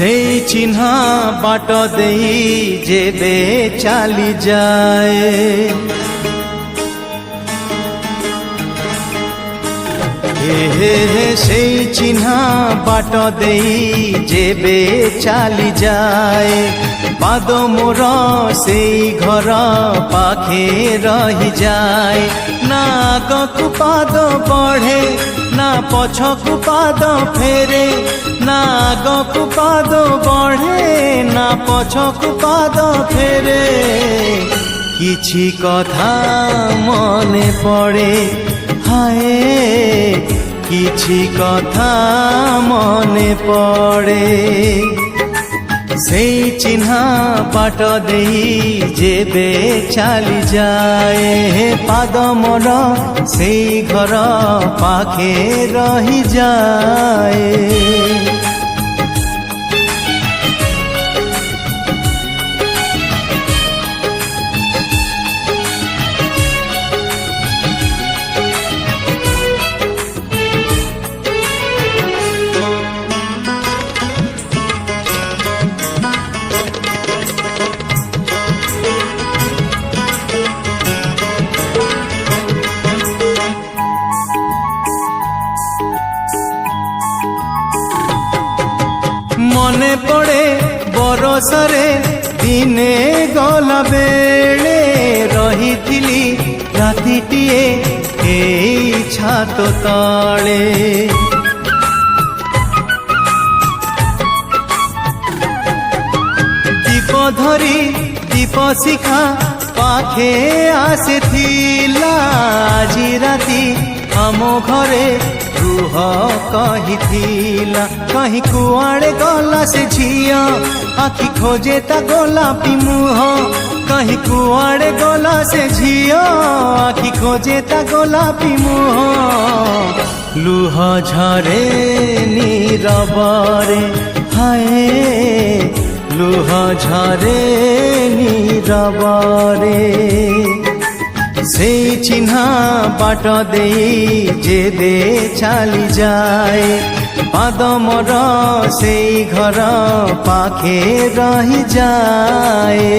सेई चिन्हा बाट देई जेबे चाली जाए हे सेई चिन्हा बाट देई जेबे चाली जाए पाद मोर सेई घर पाखे रही जाए ना आगकु पाद बढ़े ना पछकु पाद फेरे ना आगकु पाद बढ़े ना पछकु पाद फेरे किछि कथा मने पड़े हाय किछि कथा मने पड़े सेई चिन्हा बाट देई जेबे चाली जाए पाद मोर सेई घर पाखे रही जाए मने पड़े बरसरे दिने गला बेले रही थिली रातिटिए एई छात तले दीप धरी दीप शिखा पाखे आसे थिला आजी राती आमो घरे रुह कहिथिला कहीं कुआड़े गला से झिया आखि खोजे ता गोलापी मुह कहीं कुआड़े गला से झिया आखि खोजे ता गोलापी मुह लुह झरे नीरबरे हाय लुह झरे नीरबरे सेई चिन्हा बाट देई जेबे चाली जाए पाद मोर सेई घर पाखे रही जाए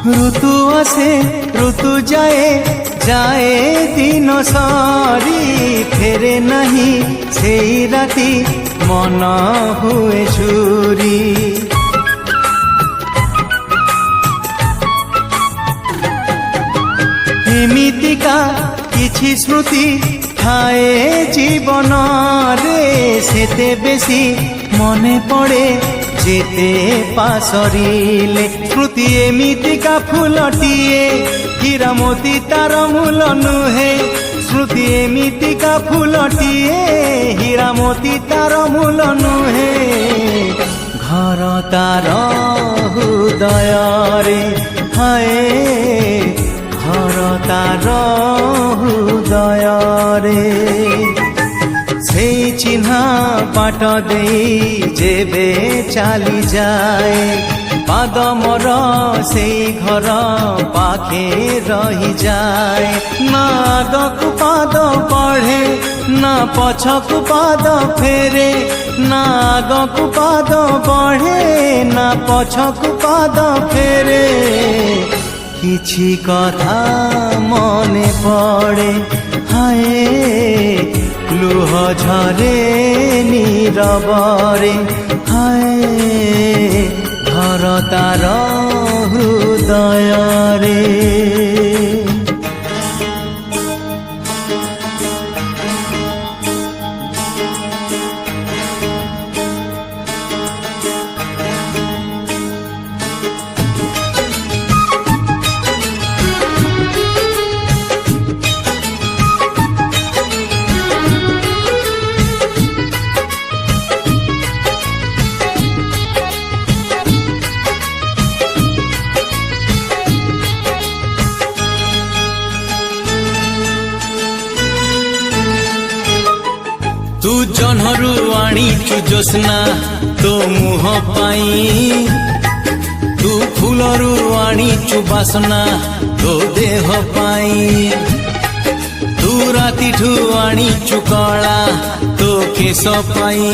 ऋतु आसे ऋतु जाए जाए दिन सारी फेरे नहीं सेई राती मन हुए झुरी एमितिका किछि स्मृति थाए जीवन रे सेते बेसी मने पड़े जेते पासरिले स्मृति एमितिका फूलटिए हीरा मोती तार मूल नुहे स्मृति एमितिका फूलटिए हीरा मोती तार मूल नुहे घर तार हृदय रे हाय घर तार हृदय रे सेई चिन्हा बाट देई जेबे चाली जाए पाद मोर सेई घर पाखे रही जाए ना आगकु पाद बढ़े ना पछकु पाद फेरे ना आगकु पाद बढ़े ना पछकु पाद फेरे किछि कथा मने पड़े हाय लुह झरे नीरबरे हाय घर तार हृदय रे ଜହ୍ନରୁ ଆଣିଛୁ ଜ୍ୟୋତ୍ସ୍ନା ତୋ ମୁହଁ ପାଇଁ ତୁ ଫୁଲରୁ ଆଣିଛୁ ବାସନା ତୋ ଦେହ ପାଇଁ ତୁ ରାତିଠୁ ଆଣିଛୁ କଳା ତୋ କେଶ ପାଇଁ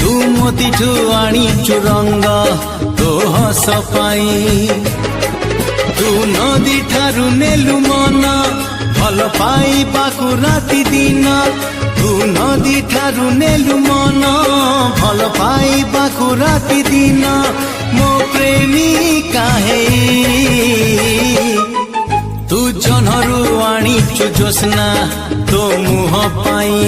ତୁ ମୋତିଠୁ ଆଣିଛୁ ରଙ୍ଗ ତୋ ହସ ପାଇଁ ତୁ ନଦୀ ଠାରୁ ନେଲୁ ମନ ଭଲ ପାଇବାକୁ ରାତି ଦିନ ତୁ ନଦୀ ଠାରୁ ନେଲୁ ମନ ଭଲ ପାଇବାକୁ ରାତି ଦିନ ମୋ ପ୍ରେମିକା ହେଇ ତୁ ଜହ୍ନରୁ ଆଣିଛୁ ଜ୍ୟୋତ୍ସ୍ନା ତୋ ମୁହଁ ପାଇଁ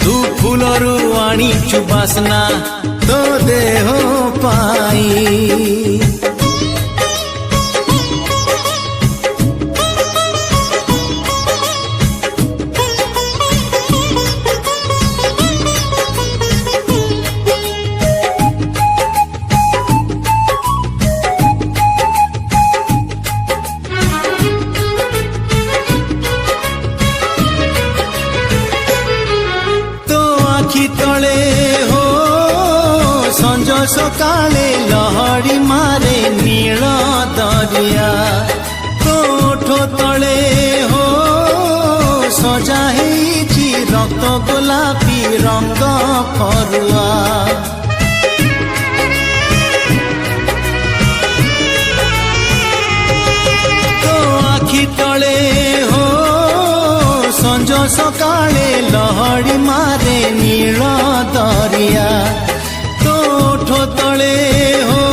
ତୁ ଫୁଲରୁ ଆଣିଛୁ ବାସନା ତୋ ଦେହ ପାଇଁ ତଳେ ହୋ ସଞ୍ଜ ସକାଳେ ଲହଡ଼ି ମାରେ ନୀଳ ଦରିଆ ତୋ ଓଠ ତଳେ ହୋ ସଜା ହେଇଛି ରକ୍ତ ଗୋଲାପୀ ରଙ୍ଗ ଫରୁଆ ତୋ ଆଖି ତଳେ ହୋ ସଞ୍ଜ ସକାଳେ ଲହଡ଼ି ମାରେ ନୀଳ ଦରିଆ ତୋ ଓଠ ତଳେ ହୋ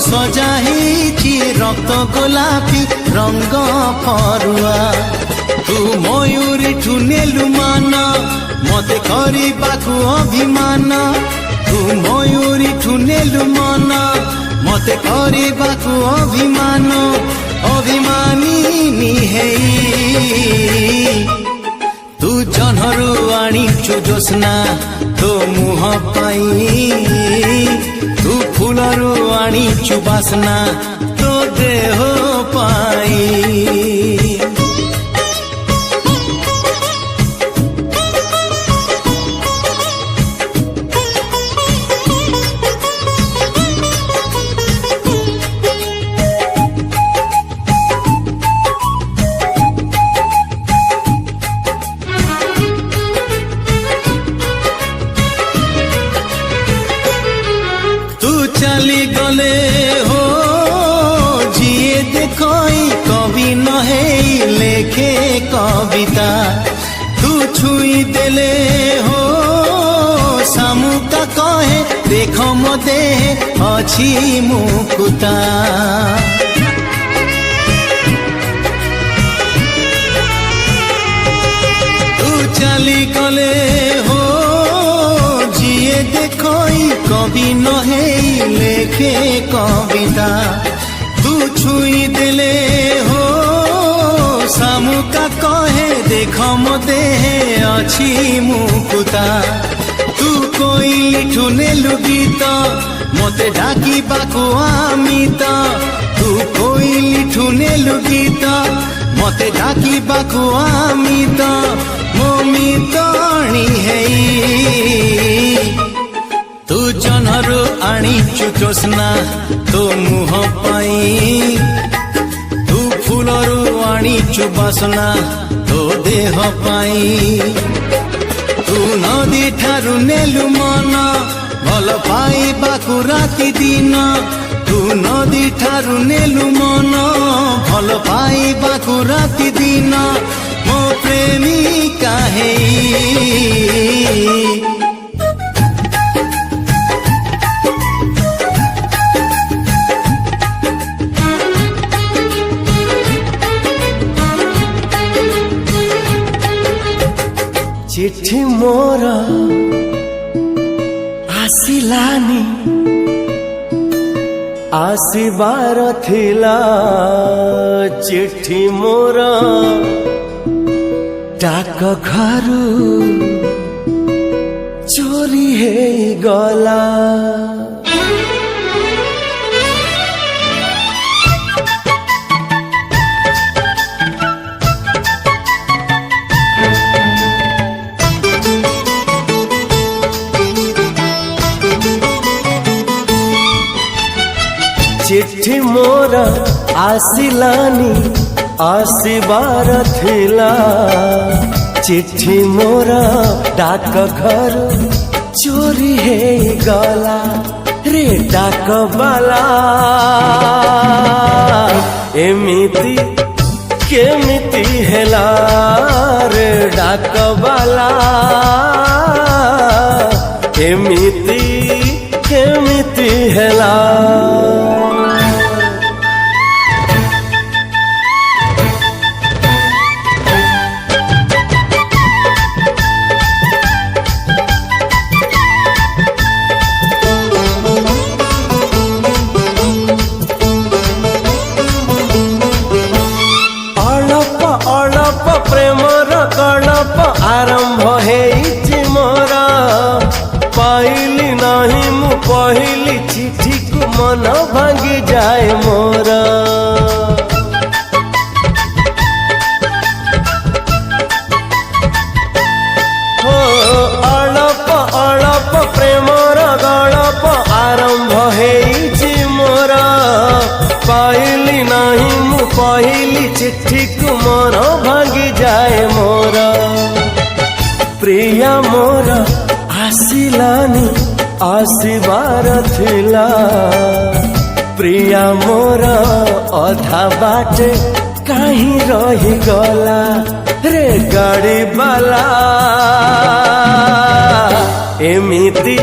ସଜା ହେଇଛି ରକ୍ତ ଗୋଲାପୀ ରଙ୍ଗ ଫରୁଆ ତୁ ମୟୂରୀଠୁ ନେଲୁ ମାନ ମତେ କରିବାକୁ ଅଭିମାନ ତୁ ମୟୂରୀଠୁ ନେଲୁ ମନ ମତେ କରିବାକୁ ଅଭିମାନ ଅଭିମାନିନୀ ହେଇ ତୁ ଜହ୍ନରୁ ଆଣିଛୁ ଜ୍ୟୋତ୍ସ୍ନା ତୋ ମୁହଁ ପାଇଁ ତୁ ଫୁଲରୁ ଆଣିଛୁ ବାସନା ତୋ ଦେହ ପାଇଁ चली गले हो जिए देखई कवि नहे लेखे कविता तू छुई देले हो सामुका कहे देख मो देह अछि मुकुता तू चली गले हो जिए देखई कवि नहे लेखे कविता तू छुई देले हो सामुका कहे देख मो देह अछि मुकुता तू कोइलिठु नेलु गीत मते डाकिबाकु आमित तू कोइलिठु नेलु गीत मते डाकिबाकु आमित मो मितणी हेई तू जह्नरू आनिछु ଜ୍ୟୋତ୍ସ୍ନା ତୋ ମୁହଁ ପାଇଁ ତୁ ଫୁଲରୁ ଆଣିଛୁ ବାସନା ତୋ ଦେହ ପାଇଁ ତୁ ନଦୀ ଠାରୁ ନେଲୁ ମନ ଭଲ ପାଇବାକୁ ରାତି ଦିନ ତୁ ନଦୀ ଠାରୁ ନେଲୁ ମନ ଭଲ ପାଇବାକୁ ରାତି ଦିନ ମୋ ପ୍ରେମିକା ହେଇ चिट्ठी मोर आसिलानी आसिबार थिला चिट्ठी मोर डाक घरू चोरी हे गला चिट्ठी मोर आसिलानी आसिबार थिला चिट्ठी मोर डाक घर चोरी हे गला रे डाक बाला एमिति केमिति हेला रे डाक बाला एमिति केमिति हेला प्रेमर कणप आरंभ हेइछि मोर पाइली नहीं मु पहिली चिठी को मन भांगी जाए मोर हो अळप अळप प्रेमर गणप आरंभ हेइछि मोर पाइली नहीं मु पहिली चिठी को मन भांगी जाए मोर प्रिया मोर आसिलानी आसिबार थिला प्रिया मोर अधा बाटे कहीं रही गला रे गाड़ी बाला एमिति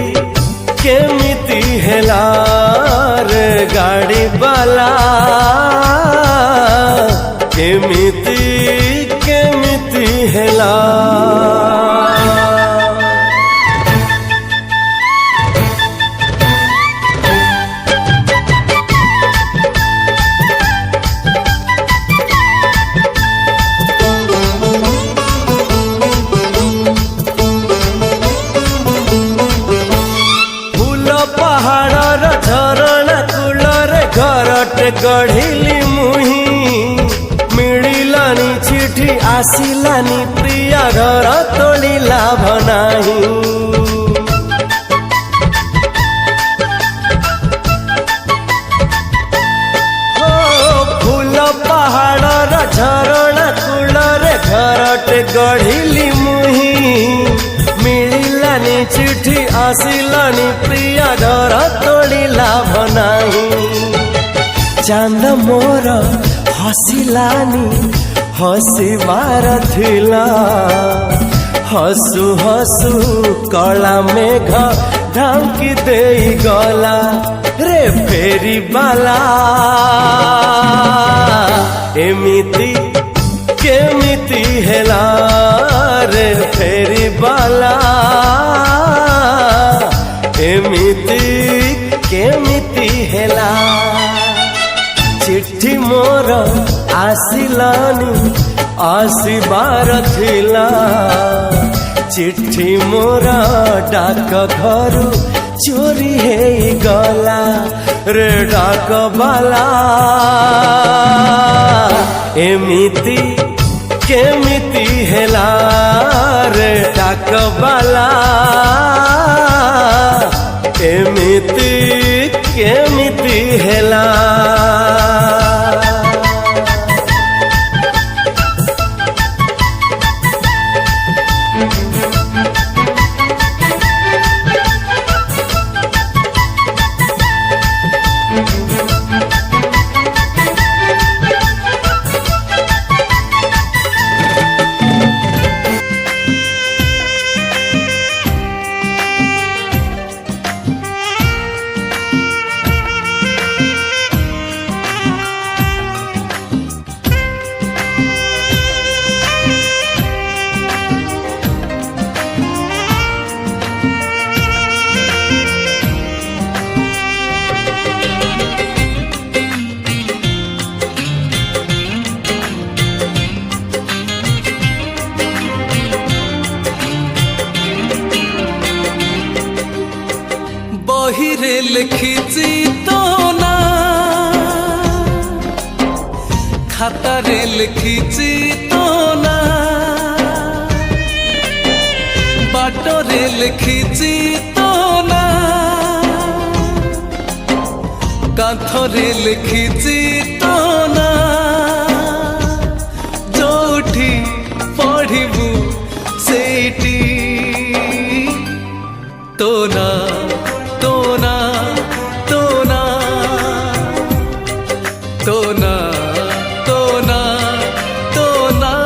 केमिति हेला रे गाड़ी बाला केमिति केमिति हेला फूल पहाड़ झरणा कूलरे घरटे गढ़िली मुही मिलिलानी चिठी आसिलानी प्रिया घर तोड़ी लाभ नाही फूल पहाड़ झरणा कूलरे घरटे गढ़िली मुही मिलिलानी चिठी आसिलानी प्रिया घर तोड़ी लाभ नाही चांद मोर हसिलानी हसिबार थिला हसु हसु कला मेघ ढांकी देई गला रे फेरी बाला एमिति केमिति हेला रे फेरी बाला एमिति केमिति हेला चिट्ठी मोर आसिलानी आसिबार थिला चिट्ठी मोर डाक घर चोरी हे गला रे डाक बाला एमिति केमिति हेला रे डाक बाला एमिति केमिति हेला बहिरे लिखिছি तो ना खातारे लिखिছি तो ना बाटरे लिखिছি तो ना କାନ୍ଥରେ ଲେଖିଛି ତୋ ନାଁ ଯୋଉଠି ପଢ଼ିବୁ ସେଇଠି ତୋ ନାଁ ତୋ ନାଁ ତୋ ନାଁ ତୋ ନାଁ ତୋ ନାଁ ତୋ ନାଁ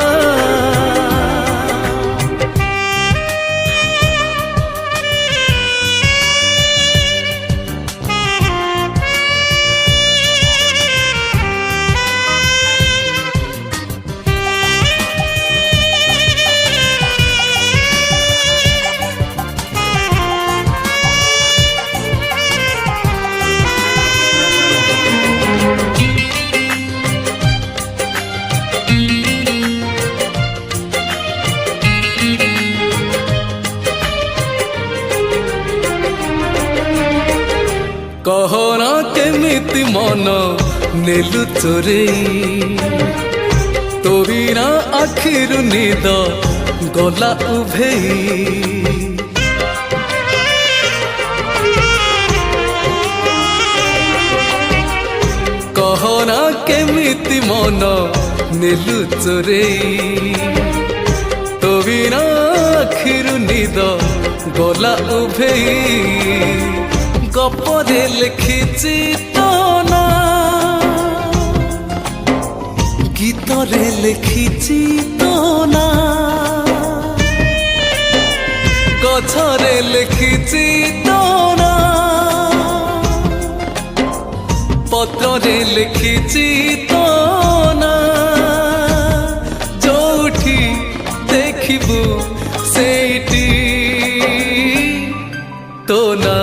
कहना केमिति मन नेलु चोरेई तो बिना आखिरु निद गला उभेई कहना केमिति मन नेलु चोरेई तो बिना आखिरु निद गला उभेई गपरे लिखिছি তো না গীতরে লিখিছি তো না গছরে লিখিছি তো না পত্রে লিখিছি তো না যোউঠি দেখিবু সেইটি তো না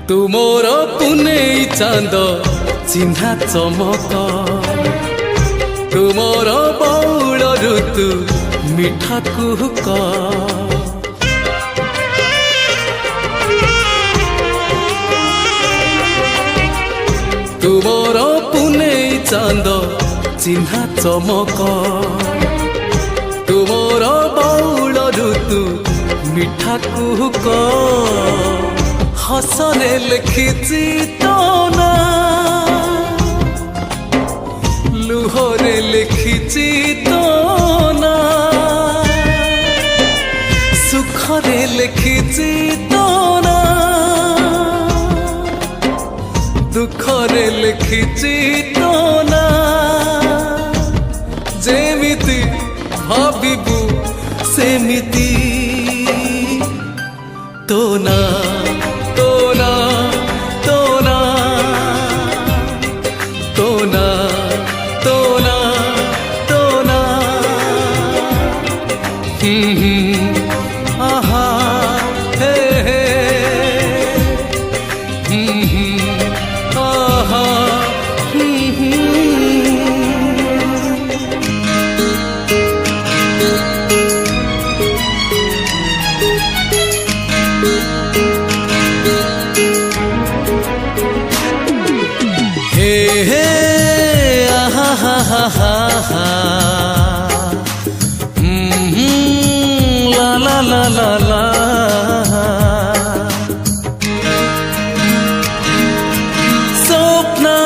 तुमोर पुनेई चांद चिन्हा चमक तुमोर बौल ऋतु मिठा कुहुक तुमोर पुनेई चांद चिन्हा चमक तुमोर बौल ऋतु मिठा कुहुक हसरे लिखिছি তো না লুহরে লিখিছি তো না সুখরে লিখিছি তো না দুঃখরে লিখিছি তো না যেমিতি ভাবিবু সেমিতি তো না la la la la Sopna,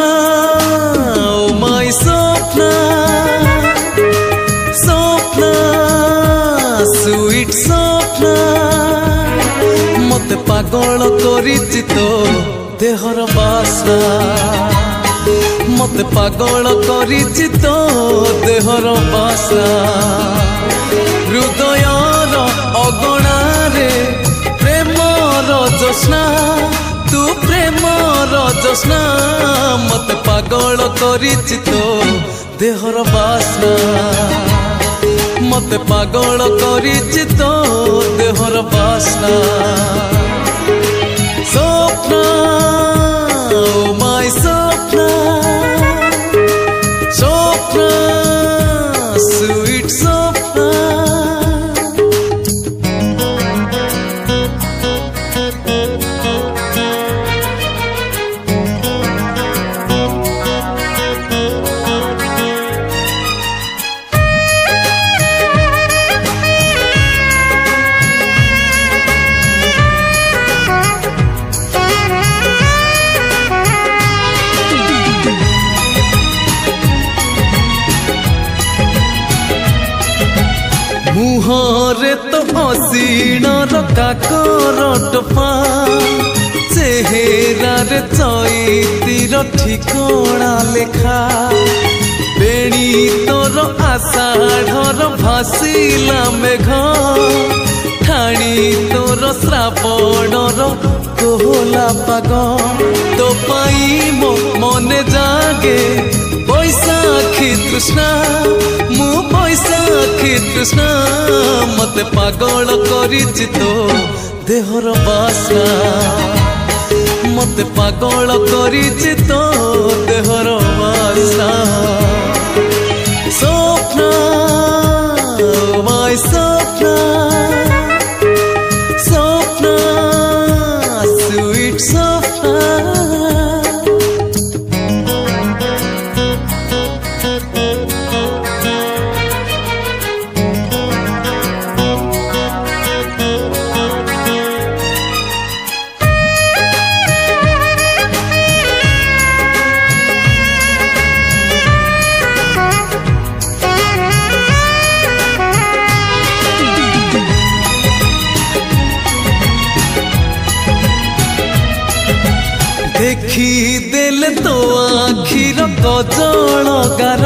oh my Sopna Sopna, sweet Sopna Mote pagol korichi to dehor basa Mote pagol korichi to dehor basa हृदयर अगणारे प्रेमर जोस्ना तू प्रेमर जस्ना मत पागल करिछि तो देहर बासना मत पागल करिछि तो देहर बासना स्वप्न ओ माय स्वप्न स्वप्न स्वीट स्वप्न मुहरे तो असीणर काकर टपा चेहेरार चैतीर ठिकଣା लेखा बेणी तोर आषाढ़र भासिला मेघ ठाणी तोर श्रावणर कोहला पाग तो पाई मो मने जागे बैसाखी तृष्णा मु बैसाखी तृष्णा मते पागल करिछि तो देहर बासना मते पागल करिछि तो देहर बासना स्वप्न माय स्वप्न स्वप्न स्वीट स्वप्न देखी देले तो आखिर कजल गार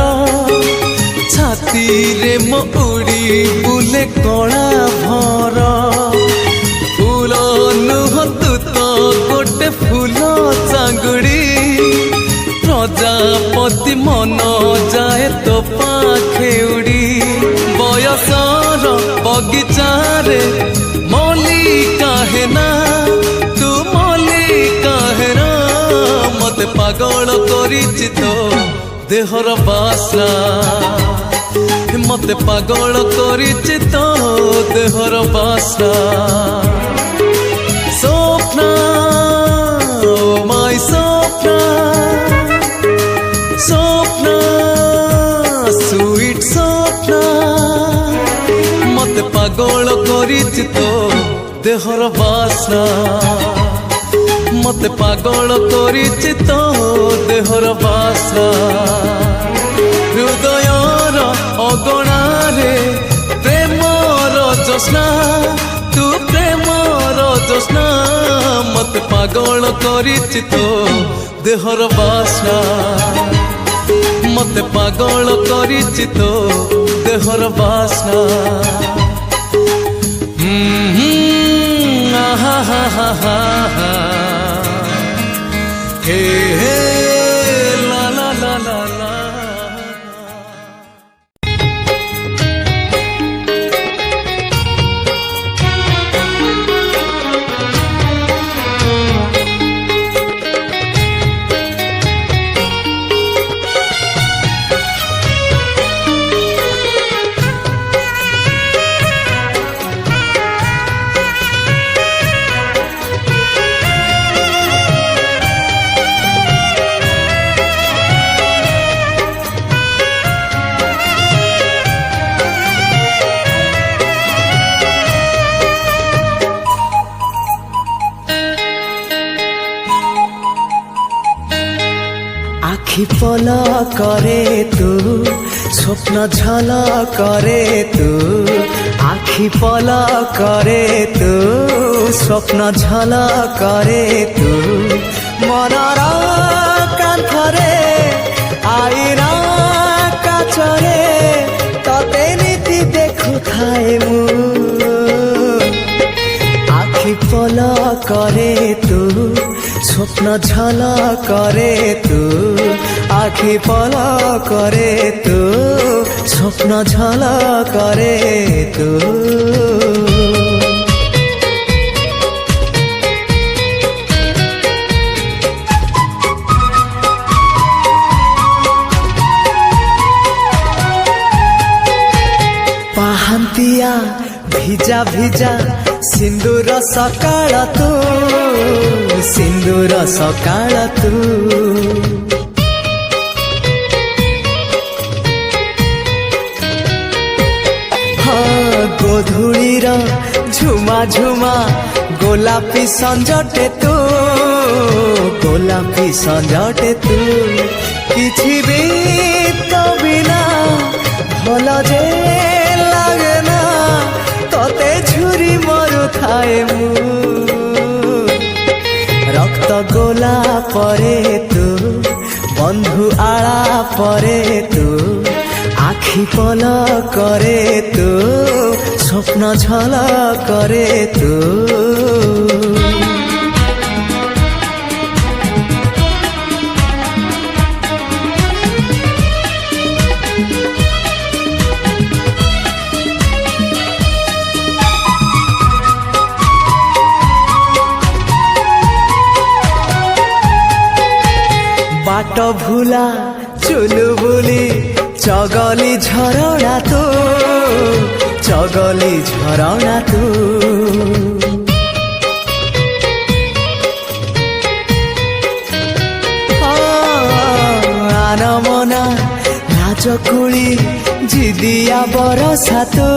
छाती रे मो उड़ी बुले कणा भर फूल नुह तू तो गोटे फूल चांगुड़ी प्रजापति मन जाए तो पाखे उड़ी बयसर बगीचारे मल्लिका है ना तू मल्लिका है ना मते पागल करिछि तो देहर बासना मते पागल करिछि तो देहर बासना स्वप्न ओ माय स्वप्न स्वप्न स्वीट स्वप्न मते पागल करिछि तो देहर बासना मते पागल करिछि तो देहर बासना हृदयर अगणारे प्रेमर जस्ना तू प्रेमर जस्ना मते पागल करिछि तो देहर बासना मते पागल करिछि तो देहर बासना हा हा हा हा हा हे हे ला ला ला ला ला आखि पल करे तू स्वप्न झल करे तू आखि पल करे तू स्वप्न झल करे तू मनर कांथरे आईना काचरे तते नीति देखु थाए मु आखि पल करे तू স্বপ্ন ঝলকরে তু আখি পলকরে তু স্বপ্ন ঝলকরে তু ପାହାନ୍ତିଆ ଭିଜା ଭିଜା ସିନ୍ଦୁର ସକାଳ ତୁ ସିନ୍ଦୁର ସକାଳ ତୁ ହଁ ଗୋଧୂଳିର ଝୁମା ଝୁମା ଗୋଲାପୀ ସଞ୍ଜଟେ ତୁ ଗୋଲାପୀ ସଞ୍ଜଟେ ତୁ କିଛି ବି ତ ବିନା ଭଲ ଯେ লাগে না ততে ঝুরি মরুথায় মু রক্ত গোলা পরে তু বন্ধু আড়া পরে তু আখি পল করে তু স্বপ্ন ঝল করে তু বাট ভুলা চুলু বুলি চগলি ঝরଣା তু চগলি ঝরଣା তু আনমনা রাজকুলি জিদিয়া বরসা তু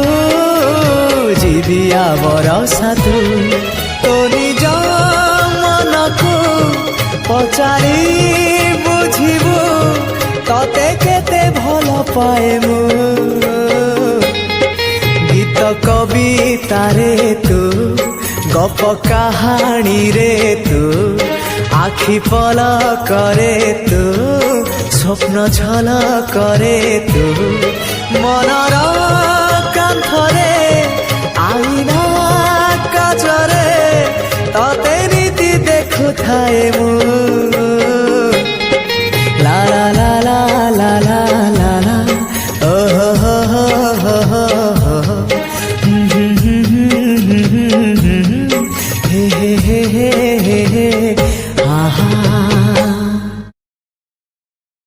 জিদিয়া বরসা তু তো নিজ মনকু পচারি বুঝিবু ততে কেতে ভাল পায়ে মু গীত কবিতারে তু গপ কাহানি রে তু আখি পল করে তু স্বপ্ন ঝল করে তু মনর